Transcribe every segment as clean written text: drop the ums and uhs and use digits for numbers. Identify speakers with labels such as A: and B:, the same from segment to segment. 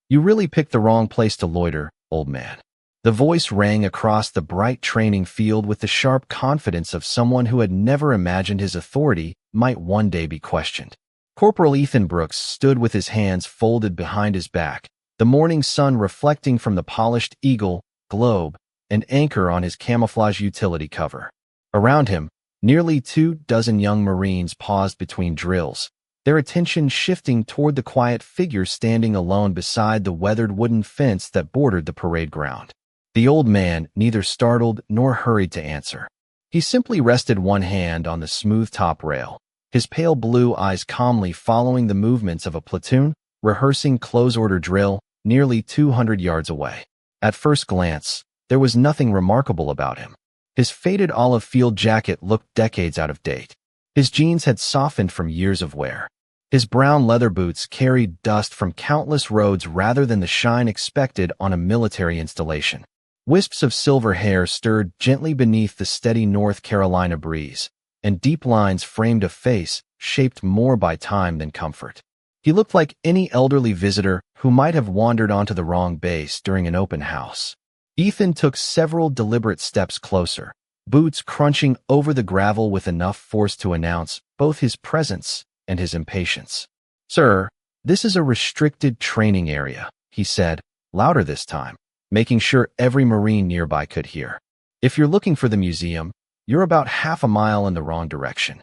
A: You really picked the wrong place to loiter, old man. The voice rang across the bright training field with the sharp confidence of someone who had never imagined his authority might one day be questioned. Corporal Ethan Brooks stood with his hands folded behind his back, the morning sun reflecting from the polished eagle, globe, and anchor on his camouflage utility cover. Around him, nearly 24 young Marines paused between drills, their attention shifting toward the quiet figure standing alone beside the weathered wooden fence that bordered the parade ground. The old man neither startled nor hurried to answer. He simply rested one hand on the smooth top rail, his pale blue eyes calmly following the movements of a platoon rehearsing close-order drill nearly 200 yards away. At first glance, there was nothing remarkable about him. His faded olive field jacket looked decades out of date. His jeans had softened from years of wear. His brown leather boots carried dust from countless roads rather than the shine expected on a military installation. Wisps of silver hair stirred gently beneath the steady North Carolina breeze, and deep lines framed a face shaped more by time than comfort. He looked like any elderly visitor who might have wandered onto the wrong base during an open house. Ethan took several deliberate steps closer, boots crunching over the gravel with enough force to announce both his presence and his impatience. "Sir, this is a restricted training area," he said, louder this time, making sure every Marine nearby could hear. "If you're looking for the museum, you're about half a mile in the wrong direction."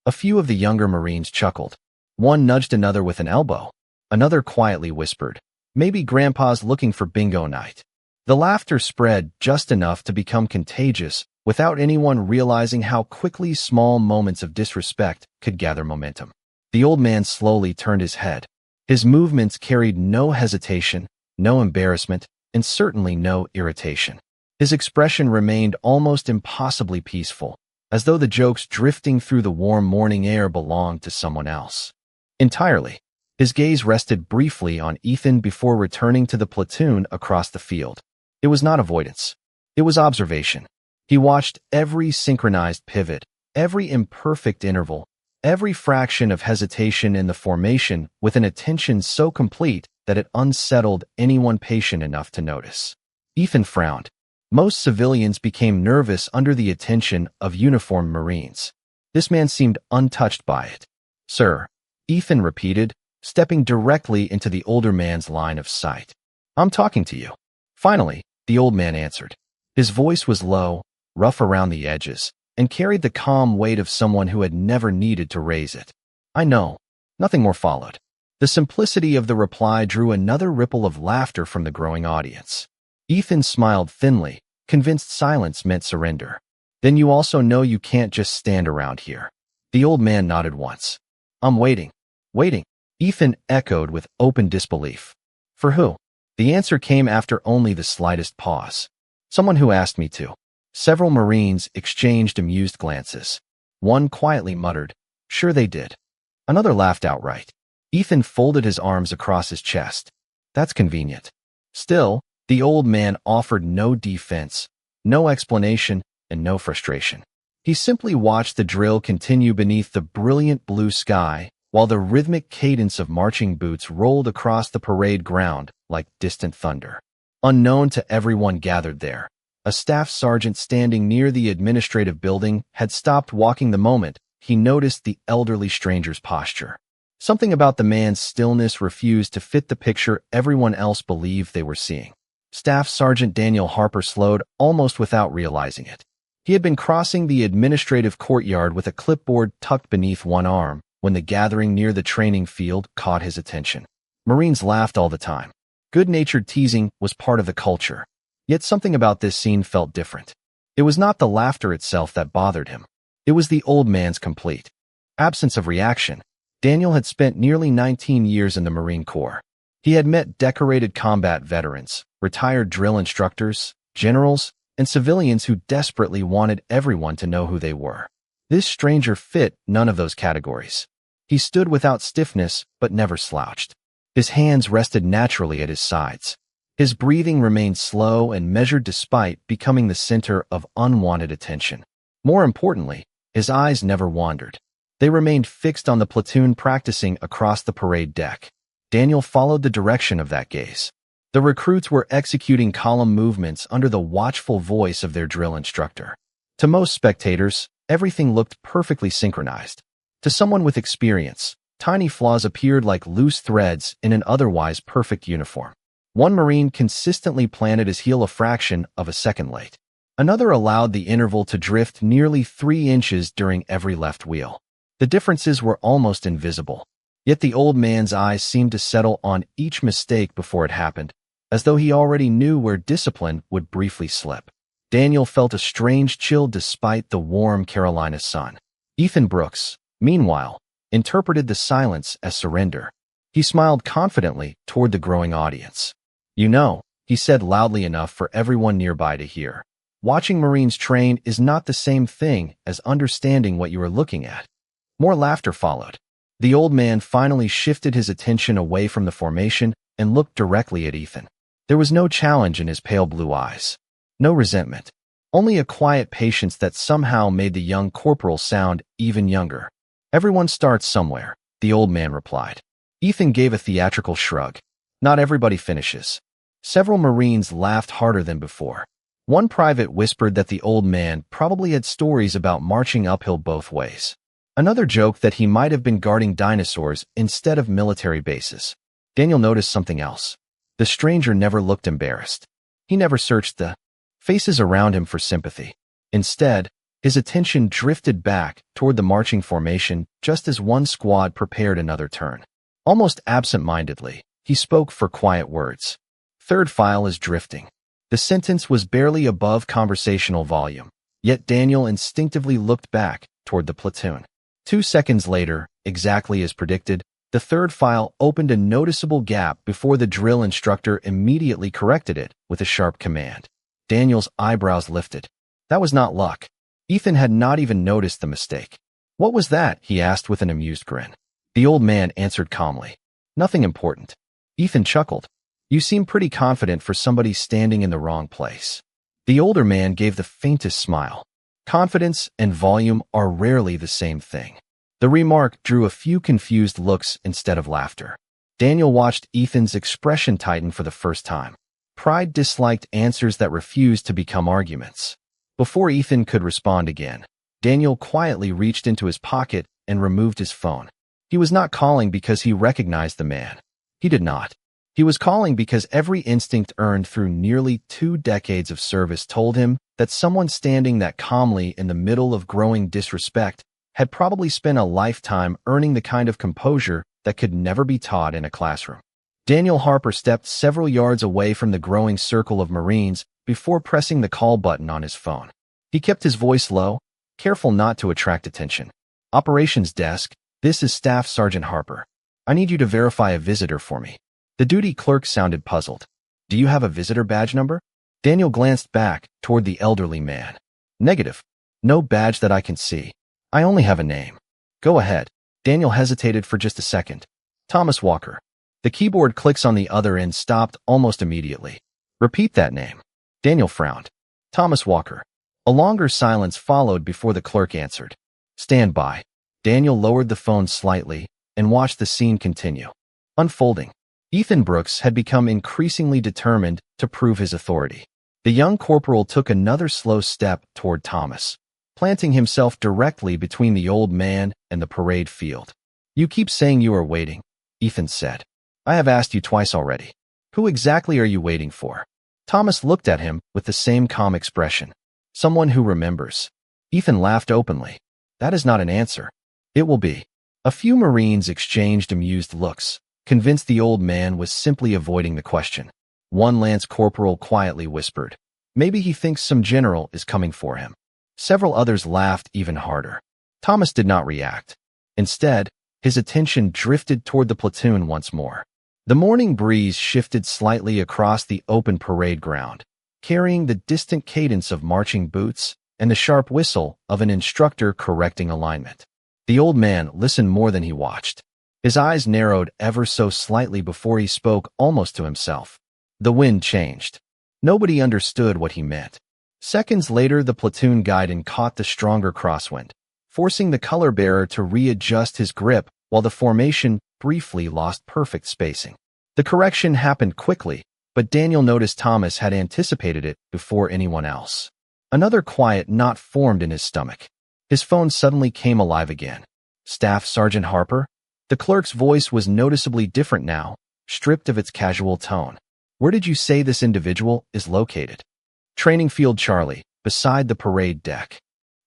A: A few of the younger Marines chuckled. One nudged another with an elbow. Another quietly whispered, "Maybe Grandpa's looking for bingo night." The laughter spread just enough to become contagious without anyone realizing how quickly small moments of disrespect could gather momentum. The old man slowly turned his head. His movements carried no hesitation, no embarrassment, and certainly no irritation. His expression remained almost impossibly peaceful, as though the jokes drifting through the warm morning air belonged to someone else. Entirely. His gaze rested briefly on Ethan before returning to the platoon across the field. It was not avoidance. It was observation. He watched every synchronized pivot, every imperfect interval, every fraction of hesitation in the formation with an attention so complete that it unsettled anyone patient enough to notice. Ethan frowned. Most civilians became nervous under the attention of uniformed Marines. This man seemed untouched by it. "Sir," Ethan repeated, stepping directly into the older man's line of sight. "I'm talking to you." Finally, the old man answered. His voice was low, rough around the edges, and carried the calm weight of someone who had never needed to raise it. "I know." Nothing more followed. The simplicity of the reply drew another ripple of laughter from the growing audience. Ethan smiled thinly, convinced silence meant surrender. "Then you also know you can't just stand around here." The old man nodded once. "I'm waiting." "Waiting?" Ethan echoed with open disbelief. "For who?" The answer came after only the slightest pause. "Someone who asked me to." Several Marines exchanged amused glances. One quietly muttered, "Sure they did." Another laughed outright. Ethan folded his arms across his chest. "That's convenient." Still, the old man offered no defense, no explanation, and no frustration. He simply watched the drill continue beneath the brilliant blue sky, while the rhythmic cadence of marching boots rolled across the parade ground like distant thunder. Unknown to everyone gathered there, a staff sergeant standing near the administrative building had stopped walking the moment he noticed the elderly stranger's posture. Something about the man's stillness refused to fit the picture everyone else believed they were seeing. Staff Sergeant Daniel Harper slowed almost without realizing it. He had been crossing the administrative courtyard with a clipboard tucked beneath one arm when the gathering near the training field caught his attention. Marines laughed all the time. Good-natured teasing was part of the culture. Yet something about this scene felt different. It was not the laughter itself that bothered him. It was the old man's complete absence of reaction. Daniel had spent nearly 19 years in the Marine Corps. He had met decorated combat veterans, retired drill instructors, generals, and civilians who desperately wanted everyone to know who they were. This stranger fit none of those categories. He stood without stiffness, but never slouched. His hands rested naturally at his sides. His breathing remained slow and measured despite becoming the center of unwanted attention. More importantly, his eyes never wandered. They remained fixed on the platoon practicing across the parade deck. Daniel followed the direction of that gaze. The recruits were executing column movements under the watchful voice of their drill instructor. To most spectators, everything looked perfectly synchronized. To someone with experience, tiny flaws appeared like loose threads in an otherwise perfect uniform. One Marine consistently planted his heel a fraction of a second late. Another allowed the interval to drift nearly 3 inches during every left wheel. The differences were almost invisible. Yet the old man's eyes seemed to settle on each mistake before it happened, as though he already knew where discipline would briefly slip. Daniel felt a strange chill despite the warm Carolina sun. Ethan Brooks, meanwhile, interpreted the silence as surrender. He smiled confidently toward the growing audience. "You know," he said loudly enough for everyone nearby to hear, "watching Marines train is not the same thing as understanding what you are looking at." More laughter followed. The old man finally shifted his attention away from the formation and looked directly at Ethan. There was no challenge in his pale blue eyes. No resentment. Only a quiet patience that somehow made the young corporal sound even younger. "Everyone starts somewhere," the old man replied. Ethan gave a theatrical shrug. "Not everybody finishes." Several Marines laughed harder than before. One private whispered that the old man probably had stories about marching uphill both ways. Another joked that he might have been guarding dinosaurs instead of military bases. Daniel noticed something else. The stranger never looked embarrassed. He never searched the faces around him for sympathy. Instead, his attention drifted back toward the marching formation just as one squad prepared another turn. Almost absent-mindedly, he spoke for quiet words. "Third file is drifting." The sentence was barely above conversational volume, yet Daniel instinctively looked back toward the platoon. 2 seconds later, exactly as predicted, the third file opened a noticeable gap before the drill instructor immediately corrected it with a sharp command. Daniel's eyebrows lifted. That was not luck. Ethan had not even noticed the mistake. "What was that?" he asked with an amused grin. The old man answered calmly. "Nothing important." Ethan chuckled. "You seem pretty confident for somebody standing in the wrong place." The older man gave the faintest smile. Confidence and volume are rarely the same thing. The remark drew a few confused looks instead of laughter. Daniel watched Ethan's expression tighten for the first time. Pride disliked answers that refused to become arguments. Before Ethan could respond again, Daniel quietly reached into his pocket and removed his phone. He was not calling because he recognized the man. He did not. He was calling because every instinct earned through nearly 2 decades of service told him that someone standing that calmly in the middle of growing disrespect had probably spent a lifetime earning the kind of composure that could never be taught in a classroom. Daniel Harper stepped several yards away from the growing circle of Marines before pressing the call button on his phone. He kept his voice low, careful not to attract attention. "Operations desk, this is Staff Sergeant Harper. I need you to verify a visitor for me." The duty clerk sounded puzzled. "Do you have a visitor badge number?" Daniel glanced back toward the elderly man. "Negative. No badge that I can see. I only have a name." "Go ahead." Daniel hesitated for just a second. "Thomas Walker." The keyboard clicks on the other end stopped almost immediately. "Repeat that name." Daniel frowned. "Thomas Walker." A longer silence followed before the clerk answered. "Stand by." Daniel lowered the phone slightly and watched the scene continue. Unfolding. Ethan Brooks had become increasingly determined to prove his authority. The young corporal took another slow step toward Thomas, planting himself directly between the old man and the parade field. "You keep saying you are waiting," Ethan said. "I have asked you twice already. Who exactly are you waiting for?" Thomas looked at him with the same calm expression. "Someone who remembers." Ethan laughed openly. "That is not an answer." "It will be." A few Marines exchanged amused looks, convinced the old man was simply avoiding the question. One lance corporal quietly whispered, "Maybe he thinks some general is coming for him." Several others laughed even harder. Thomas did not react. Instead, his attention drifted toward the platoon once more. The morning breeze shifted slightly across the open parade ground, carrying the distant cadence of marching boots and the sharp whistle of an instructor correcting alignment. The old man listened more than he watched. His eyes narrowed ever so slightly before he spoke almost to himself. The wind changed. Nobody understood what he meant. Seconds later, the platoon guidon caught the stronger crosswind, forcing the color bearer to readjust his grip while the formation briefly lost perfect spacing. The correction happened quickly, but Daniel noticed Thomas had anticipated it before anyone else. Another quiet knot formed in his stomach. His phone suddenly came alive again. Staff Sergeant Harper? The clerk's voice was noticeably different now, stripped of its casual tone. Where did you say this individual is located? Training Field Charlie, beside the parade deck.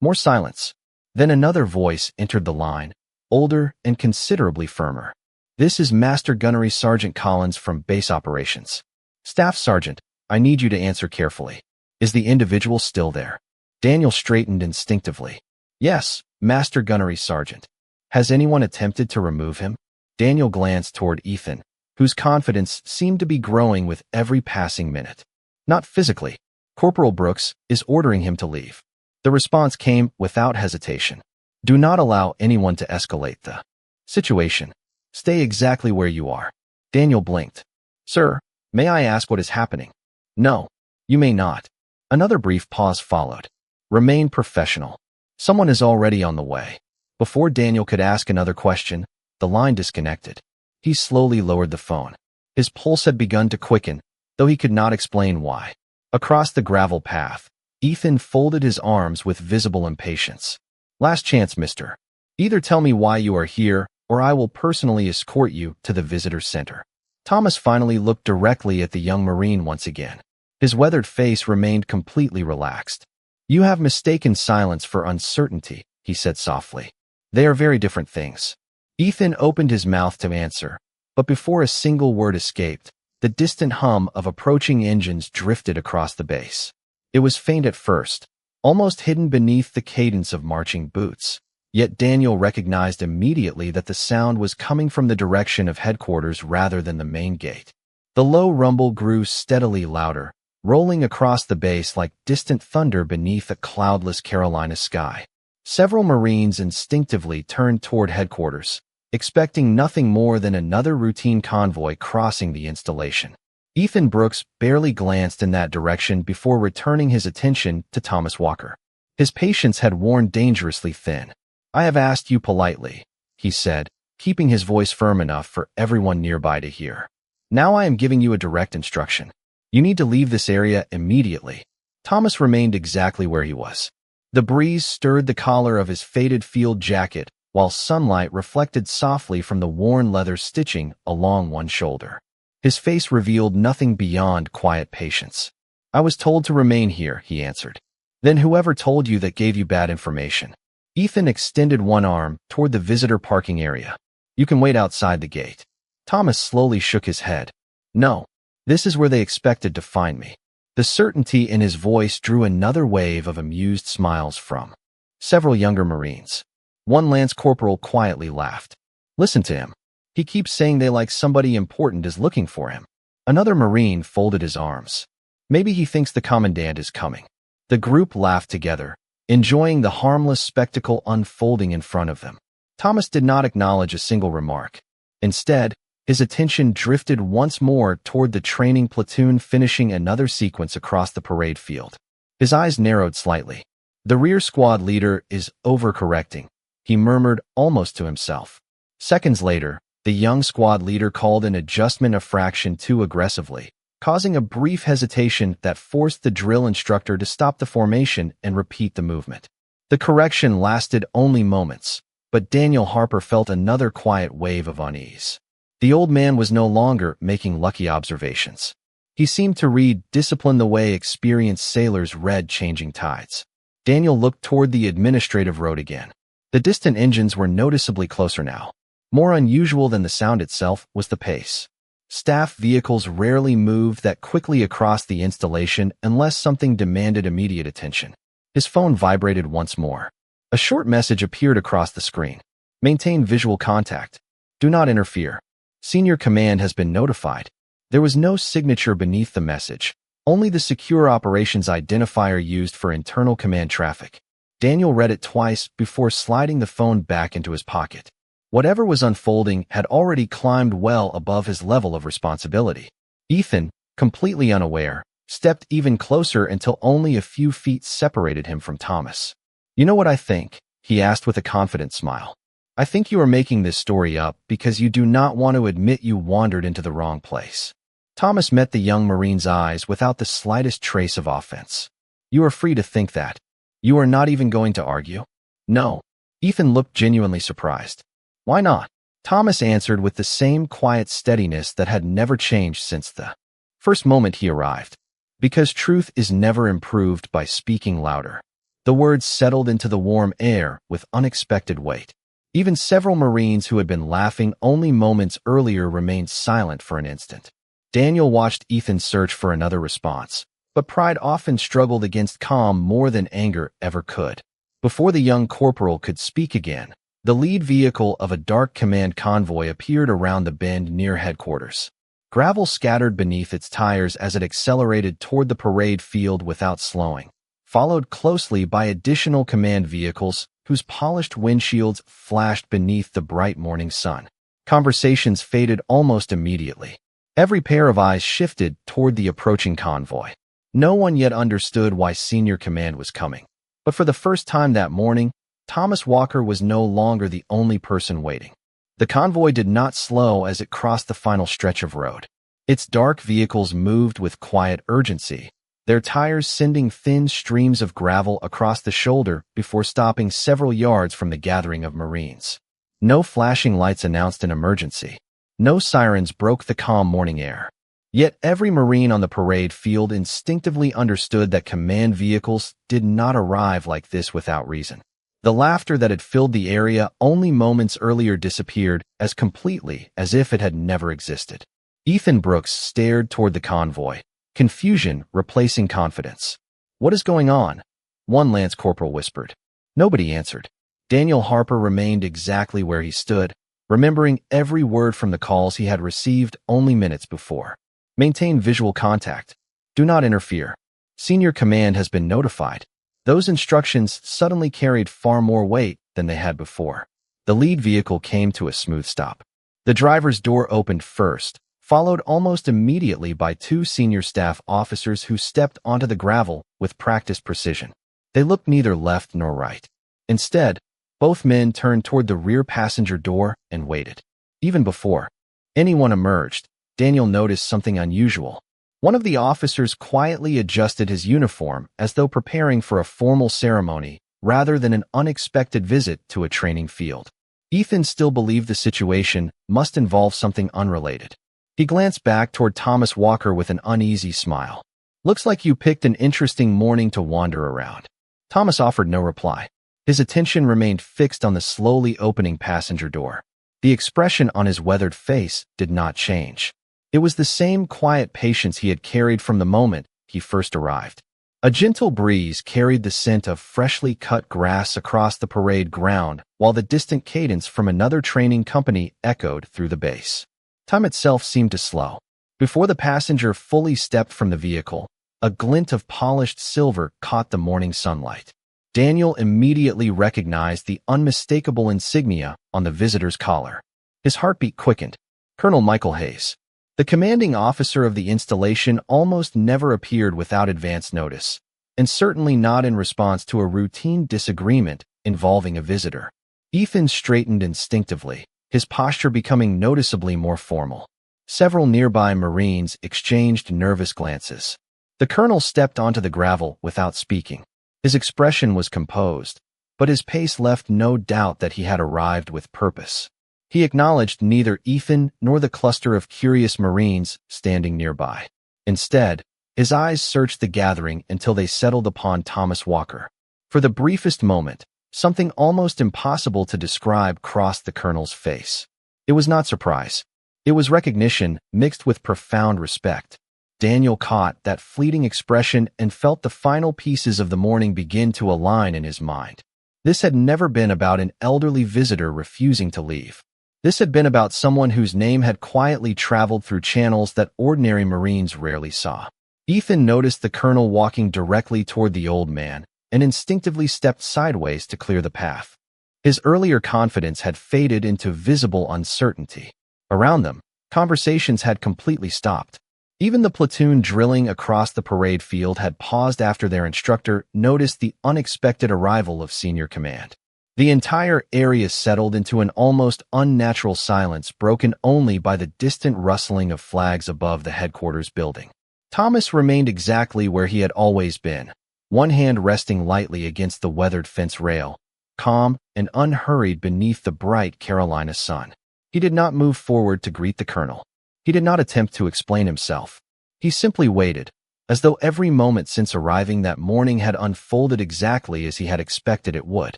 A: More silence. Then another voice entered the line, older and considerably firmer. This is Master Gunnery Sergeant Collins from Base Operations. Staff Sergeant, I need you to answer carefully. Is the individual still there? Daniel straightened instinctively. Yes, Master Gunnery Sergeant. Has anyone attempted to remove him? Daniel glanced toward Ethan, whose confidence seemed to be growing with every passing minute. Not physically. Corporal Brooks is ordering him to leave. The response came without hesitation. Do not allow anyone to escalate the situation. Stay exactly where you are. Daniel blinked. Sir, may I ask what is happening? No, you may not. Another brief pause followed. Remain professional. Someone is already on the way. Before Daniel could ask another question, the line disconnected. He slowly lowered the phone. His pulse had begun to quicken, though he could not explain why. Across the gravel path, Ethan folded his arms with visible impatience. Last chance, mister. Either tell me why you are here, or I will personally escort you to the visitor center. Thomas finally looked directly at the young Marine once again. His weathered face remained completely relaxed. You have mistaken silence for uncertainty, he said softly. They are very different things. Ethan opened his mouth to answer, but before a single word escaped, the distant hum of approaching engines drifted across the base. It was faint at first, almost hidden beneath the cadence of marching boots. Yet Daniel recognized immediately that the sound was coming from the direction of headquarters rather than the main gate. The low rumble grew steadily louder, rolling across the base like distant thunder beneath a cloudless Carolina sky. Several Marines instinctively turned toward headquarters, expecting nothing more than another routine convoy crossing the installation. Ethan Brooks barely glanced in that direction before returning his attention to Thomas Walker. His patience had worn dangerously thin. I have asked you politely, he said, keeping his voice firm enough for everyone nearby to hear. Now I am giving you a direct instruction. You need to leave this area immediately. Thomas remained exactly where he was. The breeze stirred the collar of his faded field jacket, while sunlight reflected softly from the worn leather stitching along one shoulder. His face revealed nothing beyond quiet patience. I was told to remain here, he answered. Then whoever told you that gave you bad information. Ethan extended one arm toward the visitor parking area. You can wait outside the gate. Thomas slowly shook his head. No, this is where they expected to find me. The certainty in his voice drew another wave of amused smiles from several younger Marines. One Lance Corporal quietly laughed. Listen to him. He keeps saying they like somebody important is looking for him. Another Marine folded his arms. Maybe he thinks the commandant is coming. The group laughed together, enjoying the harmless spectacle unfolding in front of them. Thomas did not acknowledge a single remark. Instead, his attention drifted once more toward the training platoon finishing another sequence across the parade field. His eyes narrowed slightly. The rear squad leader is overcorrecting, he murmured almost to himself. Seconds later, the young squad leader called an adjustment a fraction too aggressively, causing a brief hesitation that forced the drill instructor to stop the formation and repeat the movement. The correction lasted only moments, but Daniel Harper felt another quiet wave of unease. The old man was no longer making lucky observations. He seemed to read discipline the way experienced sailors read changing tides. Daniel looked toward the administrative road again. The distant engines were noticeably closer now. More unusual than the sound itself was the pace. Staff vehicles rarely moved that quickly across the installation unless something demanded immediate attention. His phone vibrated once more. A short message appeared across the screen. Maintain visual contact. Do not interfere. Senior Command has been notified. There was no signature beneath the message, only the secure operations identifier used for internal command traffic. Daniel read it twice before sliding the phone back into his pocket. Whatever was unfolding had already climbed well above his level of responsibility. Ethan, completely unaware, stepped even closer until only a few feet separated him from Thomas. You know what I think? He asked with a confident smile. I think you are making this story up because you do not want to admit you wandered into the wrong place. Thomas met the young Marine's eyes without the slightest trace of offense. You are free to think that. You are not even going to argue? No. Ethan looked genuinely surprised. Why not? Thomas answered with the same quiet steadiness that had never changed since the first moment he arrived. Because truth is never improved by speaking louder. The words settled into the warm air with unexpected weight. Even several Marines who had been laughing only moments earlier remained silent for an instant. Daniel watched Ethan search for another response, but pride often struggled against calm more than anger ever could. Before the young corporal could speak again, the lead vehicle of a dark command convoy appeared around the bend near headquarters. Gravel scattered beneath its tires as it accelerated toward the parade field without slowing, followed closely by additional command vehicles whose polished windshields flashed beneath the bright morning sun. Conversations faded almost immediately. Every pair of eyes shifted toward the approaching convoy. No one yet understood why senior command was coming. But for the first time that morning, Thomas Walker was no longer the only person waiting. The convoy did not slow as it crossed the final stretch of road. Its dark vehicles moved with quiet urgency, their tires sending thin streams of gravel across the shoulder before stopping several yards from the gathering of Marines. No flashing lights announced an emergency. No sirens broke the calm morning air. Yet every Marine on the parade field instinctively understood that command vehicles did not arrive like this without reason. The laughter that had filled the area only moments earlier disappeared as completely as if it had never existed. Ethan Brooks stared toward the convoy, confusion replacing confidence. What is going on? One Lance Corporal whispered. Nobody answered. Daniel Harper remained exactly where he stood, remembering every word from the calls he had received only minutes before. Maintain visual contact. Do not interfere. Senior command has been notified. Those instructions suddenly carried far more weight than they had before. The lead vehicle came to a smooth stop. The driver's door opened first, followed almost immediately by two senior staff officers who stepped onto the gravel with practiced precision. They looked neither left nor right. Instead, both men turned toward the rear passenger door and waited. Even before anyone emerged, Daniel noticed something unusual. One of the officers quietly adjusted his uniform as though preparing for a formal ceremony rather than an unexpected visit to a training field. Ethan still believed the situation must involve something unrelated. He glanced back toward Thomas Walker with an uneasy smile. Looks like you picked an interesting morning to wander around. Thomas offered no reply. His attention remained fixed on the slowly opening passenger door. The expression on his weathered face did not change. It was the same quiet patience he had carried from the moment he first arrived. A gentle breeze carried the scent of freshly cut grass across the parade ground, while the distant cadence from another training company echoed through the base. Time itself seemed to slow. Before the passenger fully stepped from the vehicle, a glint of polished silver caught the morning sunlight. Daniel immediately recognized the unmistakable insignia on the visitor's collar. His heartbeat quickened. Colonel Michael Hayes. The commanding officer of the installation almost never appeared without advance notice, and certainly not in response to a routine disagreement involving a visitor. Ethan straightened instinctively, his posture becoming noticeably more formal. Several nearby Marines exchanged nervous glances. The colonel stepped onto the gravel without speaking. His expression was composed, but his pace left no doubt that he had arrived with purpose. He acknowledged neither Ethan nor the cluster of curious Marines standing nearby. Instead, his eyes searched the gathering until they settled upon Thomas Walker. For the briefest moment, something almost impossible to describe crossed the colonel's face. It was not surprise. It was recognition mixed with profound respect. Daniel caught that fleeting expression and felt the final pieces of the morning begin to align in his mind. This had never been about an elderly visitor refusing to leave. This had been about someone whose name had quietly traveled through channels that ordinary Marines rarely saw. Ethan noticed the colonel walking directly toward the old man and instinctively stepped sideways to clear the path. His earlier confidence had faded into visible uncertainty. Around them, conversations had completely stopped. Even the platoon drilling across the parade field had paused after their instructor noticed the unexpected arrival of senior command. The entire area settled into an almost unnatural silence, broken only by the distant rustling of flags above the headquarters building. Thomas remained exactly where he had always been, one hand resting lightly against the weathered fence rail, calm and unhurried beneath the bright Carolina sun. He did not move forward to greet the colonel. He did not attempt to explain himself. He simply waited, as though every moment since arriving that morning had unfolded exactly as he had expected it would.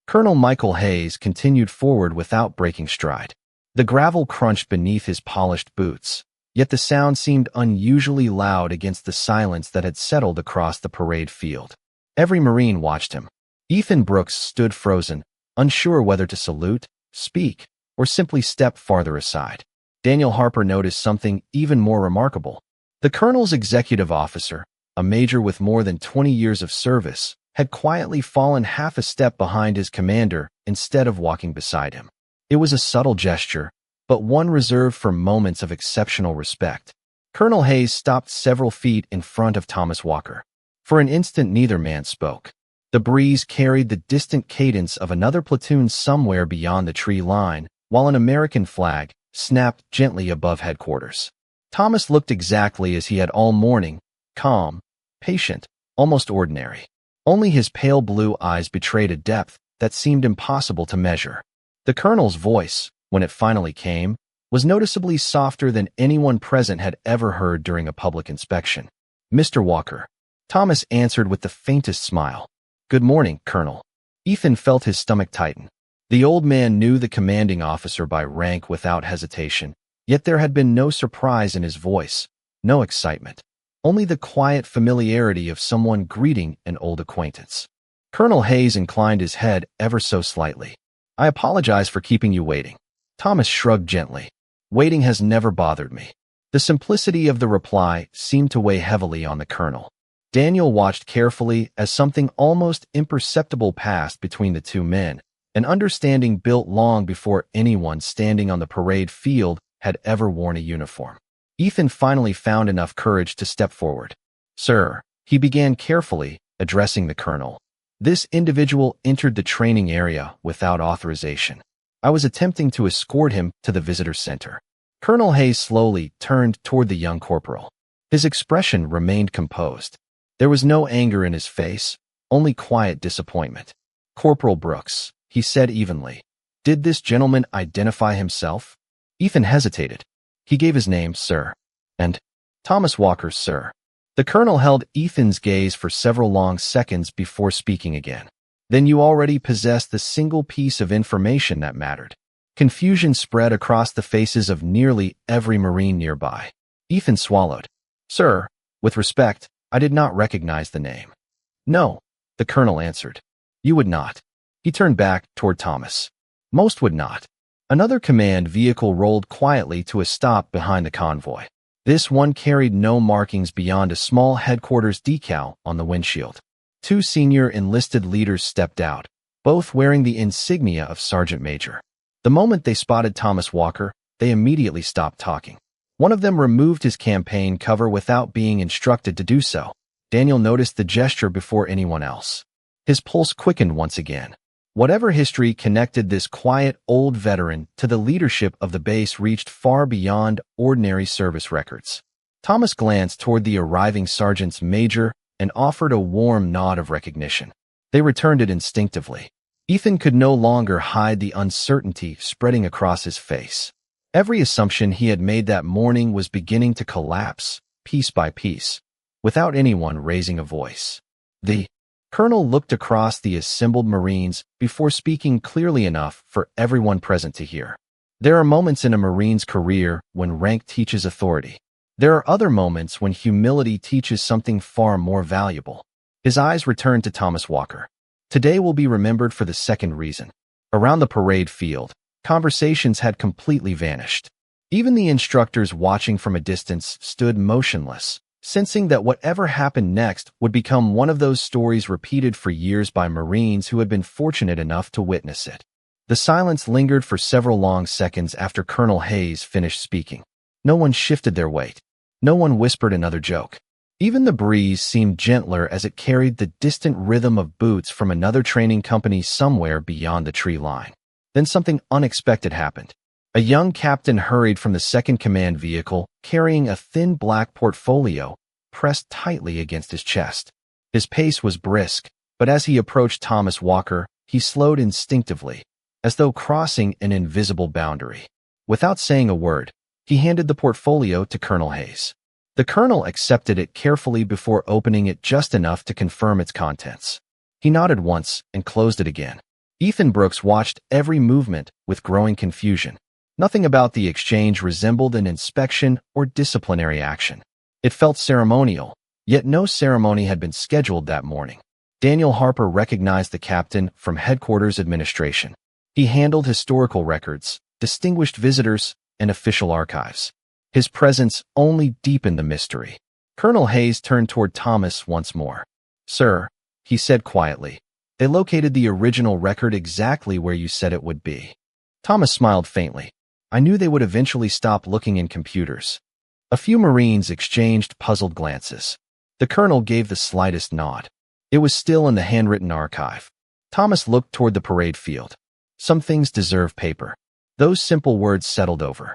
A: Colonel Michael Hayes continued forward without breaking stride. The gravel crunched beneath his polished boots, yet the sound seemed unusually loud against the silence that had settled across the parade field. Every Marine watched him. Ethan Brooks stood frozen, unsure whether to salute, speak, or simply step farther aside. Daniel Harper noticed something even more remarkable. The colonel's executive officer, a major with more than 20 years of service, had quietly fallen half a step behind his commander instead of walking beside him. It was a subtle gesture, but one reserved for moments of exceptional respect. Colonel Hayes stopped several feet in front of Thomas Walker. For an instant, neither man spoke. The breeze carried the distant cadence of another platoon somewhere beyond the tree line, while an American flag snapped gently above headquarters. Thomas looked exactly as he had all morning, calm, patient, almost ordinary. Only his pale blue eyes betrayed a depth that seemed impossible to measure. The colonel's voice, when it finally came, was noticeably softer than anyone present had ever heard during a public inspection. "Mr. Walker," Thomas answered with the faintest smile. "Good morning, Colonel." Ethan felt his stomach tighten. The old man knew the commanding officer by rank without hesitation, yet there had been no surprise in his voice, no excitement, only the quiet familiarity of someone greeting an old acquaintance. Colonel Hayes inclined his head ever so slightly. "I apologize for keeping you waiting." Thomas shrugged gently. "Waiting has never bothered me." The simplicity of the reply seemed to weigh heavily on the colonel. Daniel watched carefully as something almost imperceptible passed between the two men, an understanding built long before anyone standing on the parade field had ever worn a uniform. Ethan finally found enough courage to step forward. "Sir," he began carefully, addressing the colonel. "This individual entered the training area without authorization. I was attempting to escort him to the visitor center." Colonel Hayes slowly turned toward the young corporal. His expression remained composed. There was no anger in his face, only quiet disappointment. "Corporal Brooks," he said evenly. "Did this gentleman identify himself?" Ethan hesitated. "He gave his name, sir." "And?" "Thomas Walker, sir." The colonel held Ethan's gaze for several long seconds before speaking again. "Then you already possess the single piece of information that mattered." Confusion spread across the faces of nearly every Marine nearby. Ethan swallowed. "Sir, with respect, I did not recognize the name." "No," the colonel answered. "You would not." He turned back toward Thomas. "Most would not." Another command vehicle rolled quietly to a stop behind the convoy. This one carried no markings beyond a small headquarters decal on the windshield. Two senior enlisted leaders stepped out, both wearing the insignia of Sergeant Major. The moment they spotted Thomas Walker, they immediately stopped talking. One of them removed his campaign cover without being instructed to do so. Daniel noticed the gesture before anyone else. His pulse quickened once again. Whatever history connected this quiet old veteran to the leadership of the base reached far beyond ordinary service records. Thomas glanced toward the arriving sergeants major and offered a warm nod of recognition. They returned it instinctively. Ethan could no longer hide the uncertainty spreading across his face. Every assumption he had made that morning was beginning to collapse, piece by piece, without anyone raising a voice. The colonel looked across the assembled Marines before speaking clearly enough for everyone present to hear. There are moments in a Marine's career when rank teaches authority. There are other moments when humility teaches something far more valuable. His eyes returned to Thomas Walker. Today will be remembered for the second reason. Around the parade field, conversations had completely vanished. Even the instructors watching from a distance stood motionless, sensing that whatever happened next would become one of those stories repeated for years by Marines who had been fortunate enough to witness it. The silence lingered for several long seconds after Colonel Hayes finished speaking. No one shifted their weight. No one whispered another joke. Even the breeze seemed gentler as it carried the distant rhythm of boots from another training company somewhere beyond the tree line. Then something unexpected happened. A young captain hurried from the second command vehicle, carrying a thin black portfolio pressed tightly against his chest. His pace was brisk, but as he approached Thomas Walker, he slowed instinctively, as though crossing an invisible boundary. Without saying a word, he handed the portfolio to Colonel Hayes. The colonel accepted it carefully before opening it just enough to confirm its contents. He nodded once and closed it again. Ethan Brooks watched every movement with growing confusion. Nothing about the exchange resembled an inspection or disciplinary action. It felt ceremonial, yet no ceremony had been scheduled that morning. Daniel Harper recognized the captain from headquarters administration. He handled historical records, distinguished visitors, and official archives. His presence only deepened the mystery. Colonel Hayes turned toward Thomas once more. "Sir," he said quietly, "they located the original record exactly where you said it would be." Thomas smiled faintly. "I knew they would eventually stop looking in computers." A few Marines exchanged puzzled glances. The colonel gave the slightest nod. It was still in the handwritten archive. Thomas looked toward the parade field. "Some things deserve paper." Those simple words settled over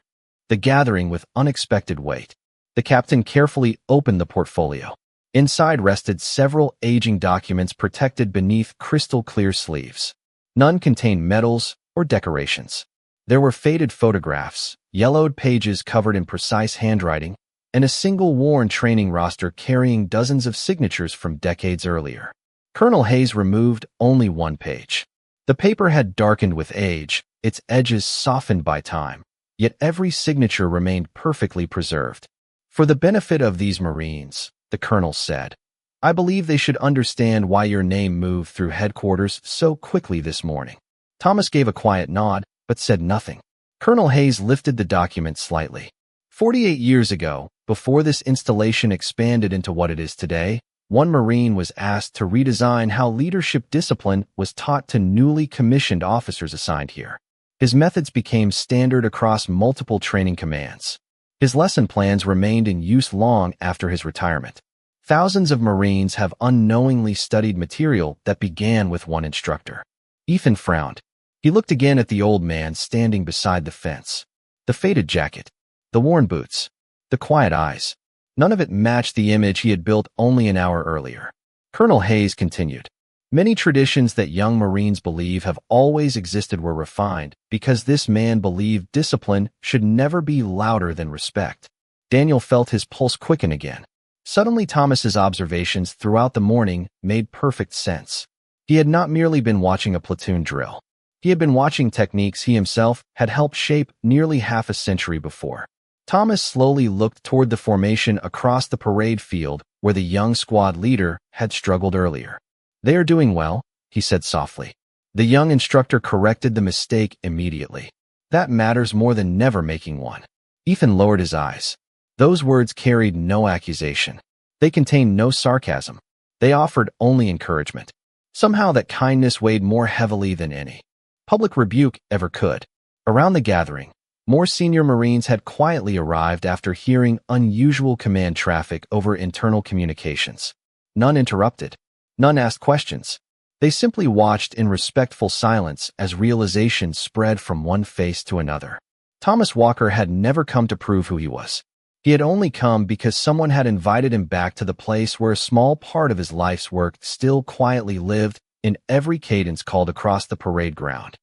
A: the gathering with unexpected weight. The captain carefully opened the portfolio. Inside rested several aging documents protected beneath crystal-clear sleeves. None contained medals or decorations. There were faded photographs, yellowed pages covered in precise handwriting, and a single worn training roster carrying dozens of signatures from decades earlier. Colonel Hayes removed only one page. The paper had darkened with age, its edges softened by time, yet every signature remained perfectly preserved. "For the benefit of these Marines," the colonel said, "I believe they should understand why your name moved through headquarters so quickly this morning." Thomas gave a quiet nod, but said nothing. Colonel Hayes lifted the document slightly. 48 years ago, before this installation expanded into what it is today, one Marine was asked to redesign how leadership discipline was taught to newly commissioned officers assigned here. His methods became standard across multiple training commands. His lesson plans remained in use long after his retirement. Thousands of Marines have unknowingly studied material that began with one instructor. Ethan frowned. He looked again at the old man standing beside the fence. The faded jacket, the worn boots, the quiet eyes. None of it matched the image he had built only an hour earlier. Colonel Hayes continued. "Many traditions that young Marines believe have always existed were refined because this man believed discipline should never be louder than respect." Daniel felt his pulse quicken again. Suddenly Thomas's observations throughout the morning made perfect sense. He had not merely been watching a platoon drill. He had been watching techniques he himself had helped shape nearly half a century before. Thomas slowly looked toward the formation across the parade field where the young squad leader had struggled earlier. "They are doing well," he said softly. The young instructor corrected the mistake immediately. "That matters more than never making one." Ethan lowered his eyes. Those words carried no accusation. They contained no sarcasm. They offered only encouragement. Somehow that kindness weighed more heavily than any public rebuke ever could. Around the gathering, more senior Marines had quietly arrived after hearing unusual command traffic over internal communications. None interrupted. None asked questions. They simply watched in respectful silence as realization spread from one face to another. Thomas Walker had never come to prove who he was. He had only come because someone had invited him back to the place where a small part of his life's work still quietly lived in every cadence called across the parade ground.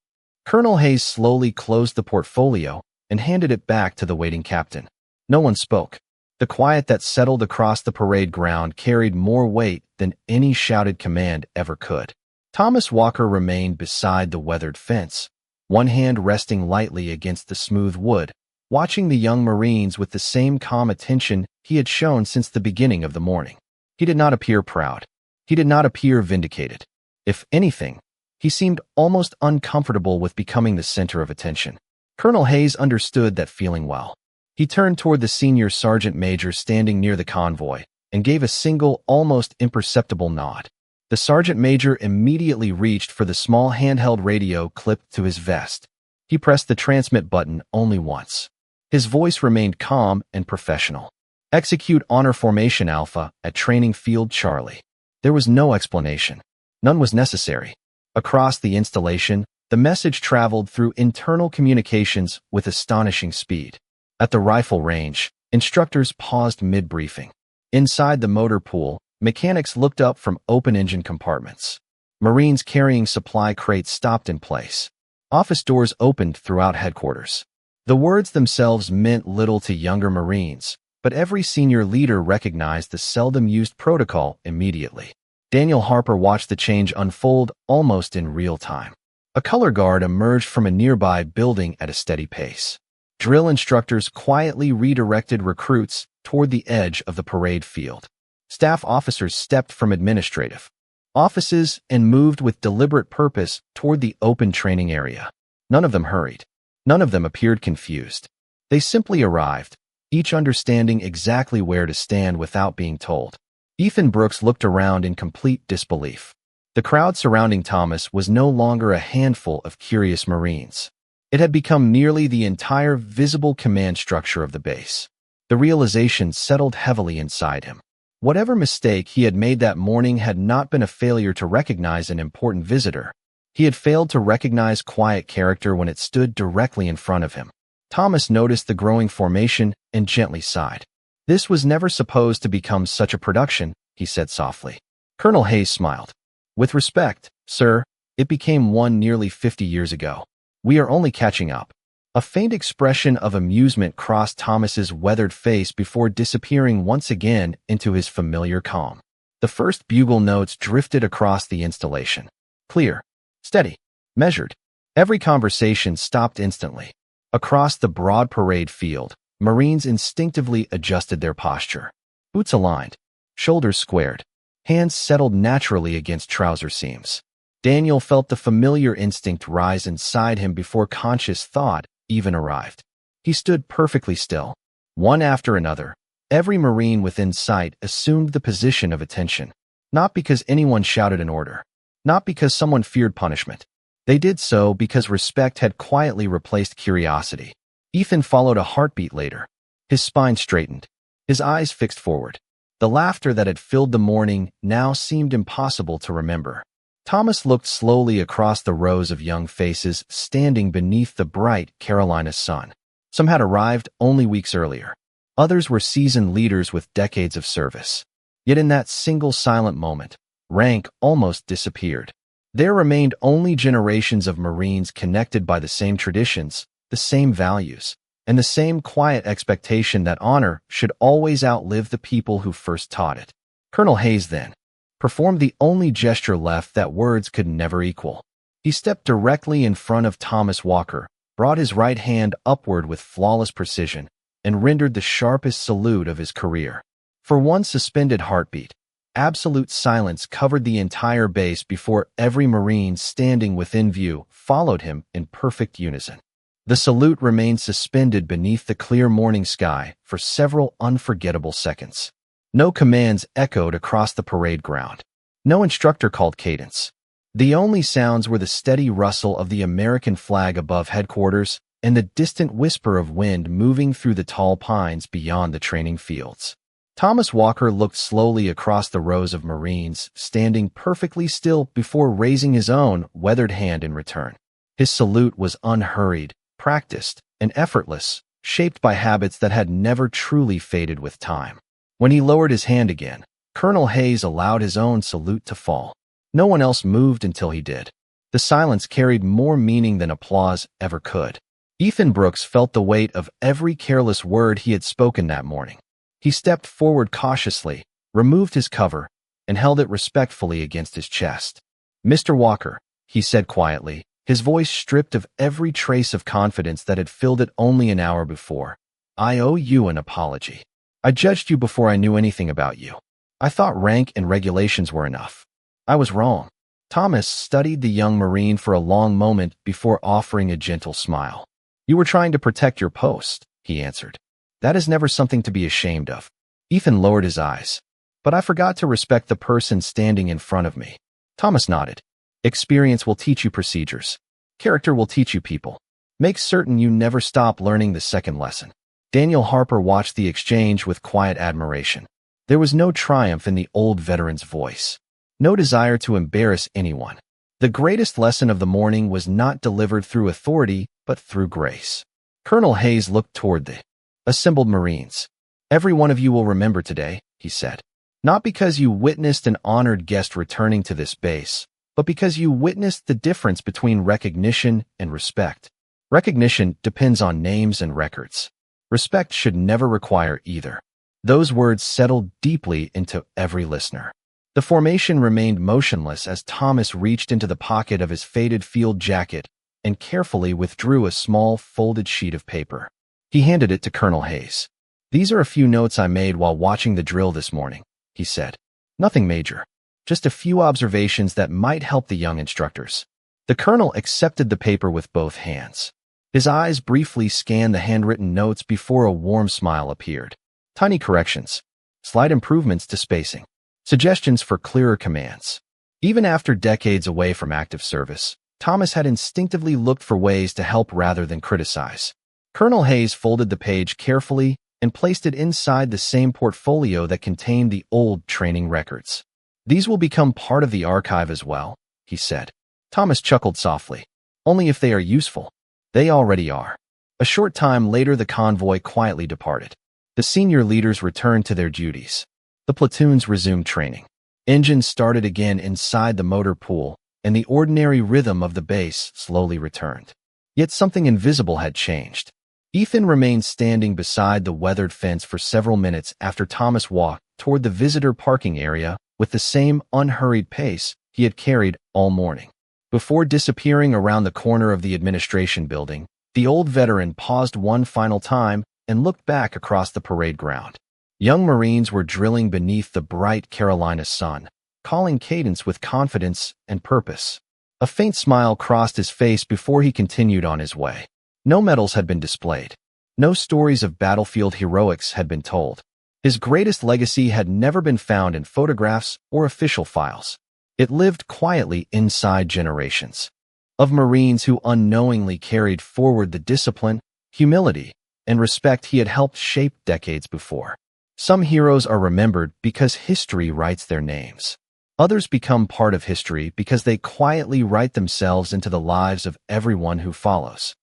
A: Colonel Hayes slowly closed the portfolio and handed it back to the waiting captain. No one spoke. The quiet that settled across the parade ground carried more weight than any shouted command ever could. Thomas Walker remained beside the weathered fence, one hand resting lightly against the smooth wood, watching the young Marines with the same calm attention he had shown since the beginning of the morning. He did not appear proud. He did not appear vindicated. If anything, he seemed almost uncomfortable with becoming the center of attention. Colonel Hayes understood that feeling well. He turned toward the senior sergeant major standing near the convoy and gave a single, almost imperceptible nod. The sergeant major immediately reached for the small handheld radio clipped to his vest. He pressed the transmit button only once. His voice remained calm and professional. Execute Honor Formation Alpha at Training Field Charlie. There was no explanation. None was necessary. Across the installation, the message traveled through internal communications with astonishing speed. At the rifle range, instructors paused mid-briefing. Inside the motor pool, mechanics looked up from open engine compartments. Marines carrying supply crates stopped in place. Office doors opened throughout headquarters. The words themselves meant little to younger Marines, but every senior leader recognized the seldom-used protocol immediately. Daniel Harper watched the change unfold almost in real time. A color guard emerged from a nearby building at a steady pace. Drill instructors quietly redirected recruits toward the edge of the parade field. Staff officers stepped from administrative offices and moved with deliberate purpose toward the open training area. None of them hurried. None of them appeared confused. They simply arrived, each understanding exactly where to stand without being told. Ethan Brooks looked around in complete disbelief. The crowd surrounding Thomas was no longer a handful of curious Marines. It had become nearly the entire visible command structure of the base. The realization settled heavily inside him. Whatever mistake he had made that morning had not been a failure to recognize an important visitor. He had failed to recognize quiet character when it stood directly in front of him. Thomas noticed the growing formation and gently sighed. This was never supposed to become such a production, he said softly. Colonel Hayes smiled. With respect, sir, it became one nearly 50 years ago. We are only catching up. A faint expression of amusement crossed Thomas's weathered face before disappearing once again into his familiar calm. The first bugle notes drifted across the installation. Clear, steady, measured. Every conversation stopped instantly. Across the broad parade field, Marines instinctively adjusted their posture. Boots aligned, shoulders squared, hands settled naturally against trouser seams. Daniel felt the familiar instinct rise inside him before conscious thought even arrived. He stood perfectly still. One after another, every Marine within sight assumed the position of attention. Not because anyone shouted an order. Not because someone feared punishment. They did so because respect had quietly replaced curiosity. Ethan followed a heartbeat later. His spine straightened. His eyes fixed forward. The laughter that had filled the morning now seemed impossible to remember. Thomas looked slowly across the rows of young faces standing beneath the bright Carolina sun. Some had arrived only weeks earlier. Others were seasoned leaders with decades of service. Yet in that single silent moment, rank almost disappeared. There remained only generations of Marines connected by the same traditions, the same values, and the same quiet expectation that honor should always outlive the people who first taught it. Colonel Hayes then performed the only gesture left that words could never equal. He stepped directly in front of Thomas Walker, brought his right hand upward with flawless precision, and rendered the sharpest salute of his career. For one suspended heartbeat, absolute silence covered the entire base before every Marine standing within view followed him in perfect unison. The salute remained suspended beneath the clear morning sky for several unforgettable seconds. No commands echoed across the parade ground. No instructor called cadence. The only sounds were the steady rustle of the American flag above headquarters and the distant whisper of wind moving through the tall pines beyond the training fields. Thomas Walker looked slowly across the rows of Marines, standing perfectly still before raising his own weathered hand in return. His salute was unhurried, practiced, and effortless, shaped by habits that had never truly faded with time. When he lowered his hand again, Colonel Hayes allowed his own salute to fall. No one else moved until he did. The silence carried more meaning than applause ever could. Ethan Brooks felt the weight of every careless word he had spoken that morning. He stepped forward cautiously, removed his cover, and held it respectfully against his chest. "Mr. Walker," he said quietly, his voice stripped of every trace of confidence that had filled it only an hour before. "I owe you an apology. I judged you before I knew anything about you. I thought rank and regulations were enough. I was wrong." Thomas studied the young Marine for a long moment before offering a gentle smile. "You were trying to protect your post," he answered. "That is never something to be ashamed of." Ethan lowered his eyes. "But I forgot to respect the person standing in front of me." Thomas nodded. "Experience will teach you procedures. Character will teach you people. Make certain you never stop learning the second lesson." Daniel Harper watched the exchange with quiet admiration. There was no triumph in the old veteran's voice, no desire to embarrass anyone. The greatest lesson of the morning was not delivered through authority, but through grace. Colonel Hayes looked toward the assembled Marines. "Every one of you will remember today," he said. "Not because you witnessed an honored guest returning to this base, but because you witnessed the difference between recognition and respect. Recognition depends on names and records. Respect should never require either." Those words settled deeply into every listener. The formation remained motionless as Thomas reached into the pocket of his faded field jacket and carefully withdrew a small, folded sheet of paper. He handed it to Colonel Hayes. "These are a few notes I made while watching the drill this morning," he said. "Nothing major. Just a few observations that might help the young instructors." The colonel accepted the paper with both hands. His eyes briefly scanned the handwritten notes before a warm smile appeared. Tiny corrections, slight improvements to spacing, suggestions for clearer commands. Even after decades away from active service, Thomas had instinctively looked for ways to help rather than criticize. Colonel Hayes folded the page carefully and placed it inside the same portfolio that contained the old training records. "These will become part of the archive as well," he said. Thomas chuckled softly. "Only if they are useful." "They already are." A short time later, the convoy quietly departed. The senior leaders returned to their duties. The platoons resumed training. Engines started again inside the motor pool, and the ordinary rhythm of the base slowly returned. Yet something invisible had changed. Ethan remained standing beside the weathered fence for several minutes after Thomas walked toward the visitor parking area with the same unhurried pace he had carried all morning. Before disappearing around the corner of the administration building, the old veteran paused one final time and looked back across the parade ground. Young Marines were drilling beneath the bright Carolina sun, calling cadence with confidence and purpose. A faint smile crossed his face before he continued on his way. No medals had been displayed. No stories of battlefield heroics had been told. His greatest legacy had never been found in photographs or official files. It lived quietly inside generations of Marines who unknowingly carried forward the discipline, humility, and respect he had helped shape decades before. Some heroes are remembered because history writes their names. Others become part of history because they quietly write themselves into the lives of everyone who follows.